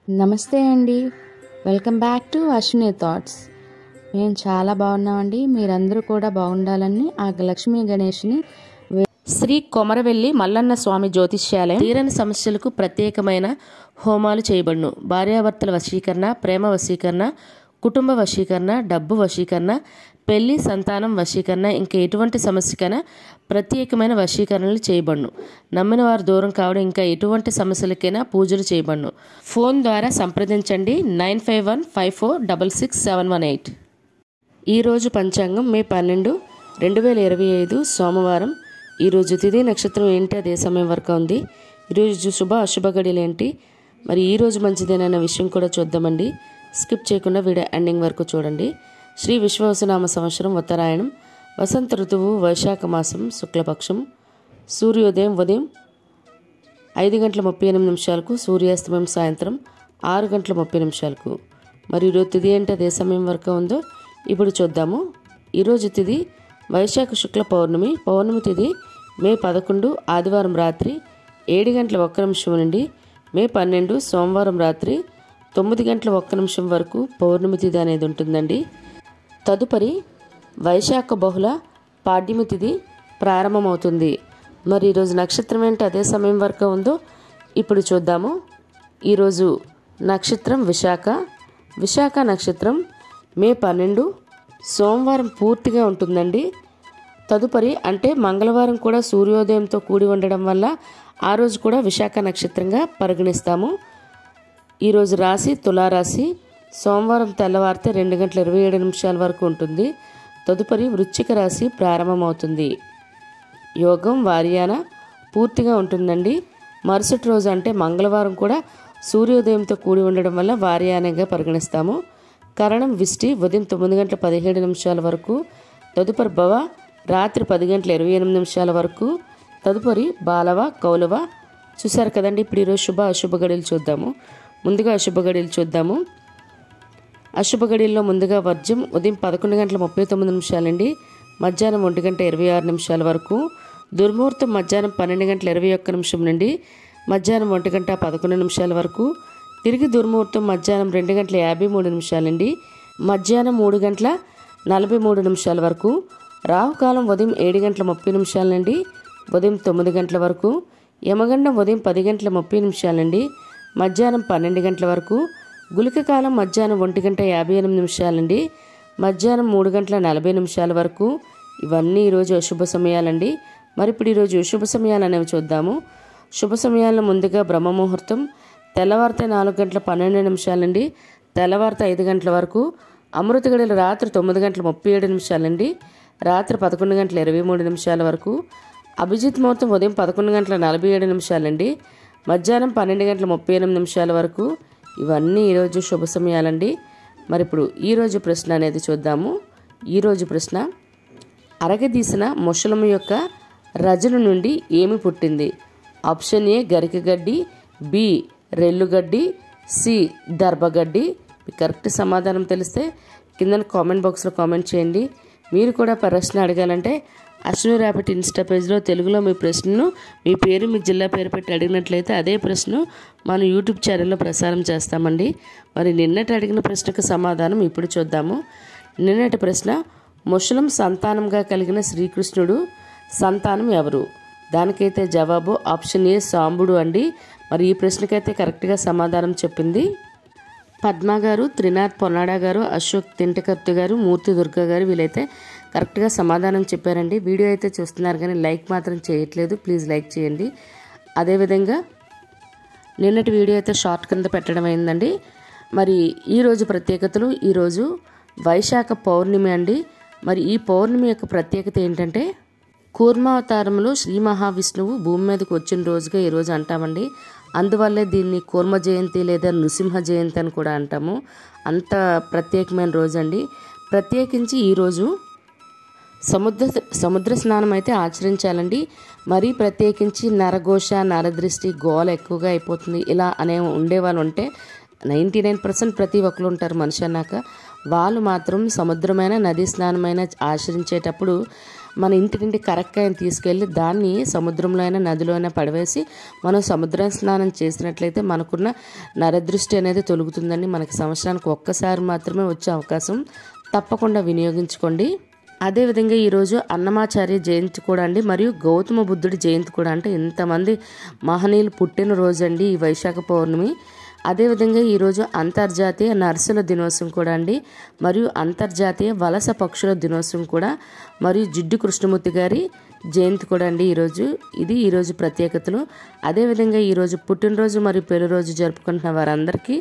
నమస్తే అండి. Welcome back to Ashwini thoughts. మేము చాలా బాగున్నామండి. మీరందరూ కూడా బాగుండాలని ఆ లక్ష్మీ గణేష్ని శ్రీ కొమరవెల్లి మల్లన్న స్వామి జ్యోతిష్యాలయం తీరని సమస్యలకు ప్రత్యేకమైన హోమాలు చేయబడును. భార్యాభర్తల వశీకరణ, ప్రేమ వశీకరణ, కుటుంబ వశీకరణ, డబ్బు వశీకరణ, పెళ్లి, సంతానం వశీకరణ, ఇంకా ఎటువంటి సమస్యకైనా ప్రత్యేకమైన వశీకరణలు చేయబడును. నమ్మిన వారు దూరం కావడం, ఇంకా ఎటువంటి సమస్యలకైనా పూజలు చేయబడును. ఫోన్ ద్వారా సంప్రదించండి 9515466718. ఈరోజు పంచాంగం మే 12, 2025 సోమవారం. ఈరోజు తిథి నక్షత్రం ఏంటి, అదే సమయం వరకు ఉంది. ఈరోజు శుభ అశుభ గడియలు ఏంటి, మరి ఈరోజు మంచిదేనన్న విషయం కూడా చూద్దామండి. స్కిప్ చేయకుండా వీడియో ఎండింగ్ వరకు చూడండి. శ్రీ విశ్వావసునామ సంవత్సరం ఉత్తరాయణం, వసంత ఋతువు, వైశాఖ మాసం, శుక్లపక్షం. సూర్యోదయం ఉదయం 5:38 సూర్యాస్తమయం సాయంత్రం 6:30 మరి ఈరోజు తిథి ఏంటి, అదే సమయం వరకు ఉందో ఇప్పుడు చూద్దాము. ఈరోజు తిథి వైశాఖ శుక్ల పౌర్ణమి. పౌర్ణమి తిథి మే 11 ఆదివారం రాత్రి 7:01 నుండి మే 12 సోమవారం రాత్రి 9:01 వరకు పౌర్ణమి తిథి అనేది ఉంటుందండి. తదుపరి వైశాఖ బహుళ పాడ్యమి తిథి ప్రారంభమవుతుంది. మరి ఈరోజు నక్షత్రం ఏంటి, అదే సమయం వరకు ఉందో ఇప్పుడు చూద్దాము. ఈరోజు నక్షత్రం విశాఖ. విశాఖ నక్షత్రం మే 12 సోమవారం పూర్తిగా ఉంటుందండి. తదుపరి అంటే మంగళవారం కూడా సూర్యోదయంతో కూడి ఉండడం వల్ల ఆ రోజు కూడా విశాఖ నక్షత్రంగా పరిగణిస్తాము. ఈరోజు రాశి తులారాశి. సోమవారం తెల్లవారితే 2:27 వరకు ఉంటుంది. తదుపరి వృశ్చిక రాశి ప్రారంభమవుతుంది. యోగం వార్యాన పూర్తిగా ఉంటుందండి. మరుసటి రోజు అంటే మంగళవారం కూడా సూర్యోదయంతో కూడి ఉండడం వల్ల వార్యానంగా పరిగణిస్తాము. కరణం విష్టి ఉదయం 9:17 వరకు. తదుపరి భవ రాత్రి 10:28 వరకు. తదుపరి బాలవ కౌలవ. చూసారు కదండి. ఇప్పుడు ఈరోజు శుభ అశుభ గడియలు చూద్దాము. ముందుగా అశుభ గడియలు చూద్దాము. అశుభ గడియల్లో ముందుగా వర్జం ఉదయం 11:39 నుండి మధ్యాహ్నం 1:26 వరకు. దుర్ముహూర్తం మధ్యాహ్నం 12:21 నుండి మధ్యాహ్నం 1:11 వరకు. తిరిగి దుర్ముహూర్తం మధ్యాహ్నం 2:53 నుండి మధ్యాహ్నం 3:43 వరకు. రాహుకాలం ఉదయం 7:30 నుండి ఉదయం 9 వరకు. యమగండం ఉదయం 10:30 నుండి మధ్యాహ్నం 12 వరకు. గుళిక కాలం మధ్యాహ్నం 1:58 నుండి మధ్యాహ్నం 3:40 వరకు. ఇవన్నీ ఈరోజు అశుభ సమయాలండి. మరి ఇప్పుడు ఈరోజు శుభ సమయాలు అనేవి చూద్దాము. శుభ సమయాల్లో ముందుగా బ్రహ్మముహూర్తం తెల్లవారితే 4:12 నుండి తెల్లవారితే 5 వరకు. అమృత గడియలు రాత్రి 9:37 నుండి రాత్రి 11:23 వరకు. అభిజిత్ ముహూర్తం ఉదయం 11:47 నుండి మధ్యాహ్నం 12:38 వరకు. ఇవన్నీ ఈరోజు శుభ సమయాలండి. మరి ఇప్పుడు ఈరోజు ప్రశ్న అనేది చూద్దాము. ఈరోజు ప్రశ్న: అరగదీసిన ముసలము యొక్క రజను నుండి ఏమి పుట్టింది? ఆప్షన్ ఏ గరిక గడ్డి, బి రెల్లుగడ్డి, సి దర్భగడ్డి. కరెక్ట్ సమాధానం తెలిస్తే కింద కామెంట్ బాక్స్లో కామెంట్ చేయండి. మీరు కూడా ప్రశ్న అడగాలంటే అశ్విని ర్యాపిడ్ ఇన్స్టా పేజ్లో తెలుగులో మీ ప్రశ్నను మీ పేరు మీ జిల్లా పేరు పెట్టి అడిగినట్లయితే అదే ప్రశ్న మన యూట్యూబ్ ఛానల్లో ప్రసారం చేస్తామండి. మరి నిన్నటి అడిగిన ప్రశ్నకు సమాధానం ఇప్పుడు చూద్దాము. నిన్నటి ప్రశ్న: ముసలం సంతానంగా కలిగిన శ్రీకృష్ణుడు సంతానం ఎవరు? దానికైతే జవాబు ఆప్షన్ ఏ సాంబుడు అండి. మరి ఈ ప్రశ్నకైతే కరెక్ట్గా సమాధానం చెప్పింది పద్మ గారు, త్రినాథ్ పొన్నాడా గారు, అశోక్ తింటకర్తి గారు, మూర్తి దుర్గా గారు. వీళ్ళైతే కరెక్ట్గా సమాధానం చెప్పారండి. వీడియో అయితే చూస్తున్నారు కానీ లైక్ మాత్రం చేయట్లేదు. ప్లీజ్ లైక్ చేయండి. అదేవిధంగా నిన్నటి వీడియో అయితే షార్ట్ కింద పెట్టడం అయిందండి. మరి ఈరోజు ప్రత్యేకతలు: ఈరోజు వైశాఖ పౌర్ణమి అండి. మరి ఈ పౌర్ణమి యొక్క ప్రత్యేకత ఏంటంటే కూర్మావతారంలో శ్రీ మహావిష్ణువు భూమి మీదకి వచ్చిన రోజుగా ఈరోజు అంటామండి. అందువల్లే దీన్ని కూర్మ జయంతి లేదా నృసింహ జయంతి అని కూడా అంటాము. అంత ప్రత్యేకమైన రోజు అండి. ప్రత్యేకించి ఈరోజు సముద్ర స్నానం అయితే ఆచరించాలండి. మరీ ప్రత్యేకించి నరఘోష, నరదృష్టి, గోల ఎక్కువగా అయిపోతుంది ఇలా అనే ఉండేవాళ్ళు ఉంటే 99% ప్రతి ఒక్కరు ఉంటారు మనిషి అన్నాక. వాళ్ళు మాత్రం సముద్రమైన నదీ స్నానమైన ఆచరించేటప్పుడు మన ఇంటి నుండి కరక్కాయని తీసుకెళ్ళి దాన్ని సముద్రంలో అయినా నదిలో అయినా పడవేసి మనం సముద్ర స్నానం చేసినట్లయితే మనకున్న నరదృష్టి అనేది తొలుగుతుందండి. మనకి సంవత్సరానికి ఒక్కసారి మాత్రమే వచ్చే అవకాశం, తప్పకుండా వినియోగించుకోండి. అదేవిధంగా ఈరోజు అన్నమాచార్య జయంతి కూడా అండి, మరియు గౌతమ బుద్ధుడి జయంతి కూడా. అంటే ఇంతమంది మహనీయులు పుట్టినరోజు అండి ఈ వైశాఖ పౌర్ణమి. అదేవిధంగా ఈరోజు అంతర్జాతీయ నర్సుల దినోత్సవం కూడా అండి, మరియు అంతర్జాతీయ వలస పక్షుల దినోత్సవం కూడా, మరియు జిడ్డు కృష్ణమూర్తి గారి జయంతి కూడా అండి ఈరోజు ప్రత్యేకతలు. అదేవిధంగా ఈరోజు పుట్టినరోజు మరియు పెళ్లి రోజు జరుపుకుంటున్న వారందరికీ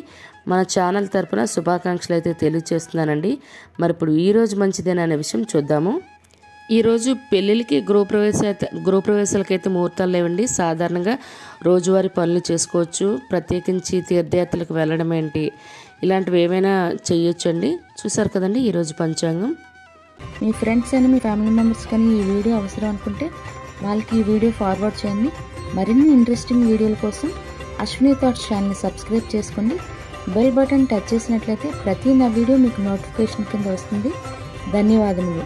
మన ఛానల్ తరపున శుభాకాంక్షలు అయితే తెలియజేస్తున్నానండి. మరి ఇప్పుడు ఈరోజు మంచిదేనా అనే విషయం చూద్దాము. ఈరోజు పెళ్ళిళ్ళకి గృహప్రవేశాలకైతే ముహూర్తాలు లేవండి. సాధారణంగా రోజువారీ పనులు చేసుకోవచ్చు. ప్రత్యేకించి తీర్థయాత్రలకు వెళ్ళడం ఏంటి, ఇలాంటివి ఏమైనా చేయొచ్చు అండి. చూసారు కదండి ఈరోజు పంచాంగం. మీ ఫ్రెండ్స్ అని మీ ఫ్యామిలీ మెంబర్స్ కానీ ఈ వీడియో అవసరం అనుకుంటే వాళ్ళకి ఈ వీడియో ఫార్వర్డ్ చేయండి. మరిన్ని ఇంట్రెస్టింగ్ వీడియోల కోసం అశ్విని థాట్స్ ఛానల్ని సబ్స్క్రైబ్ చేసుకోండి. బెల్ బటన్ టచ్ చేసినట్లయితే ప్రతి నా వీడియో మీకు నోటిఫికేషన్ కింద వస్తుంది. ధన్యవాదములు.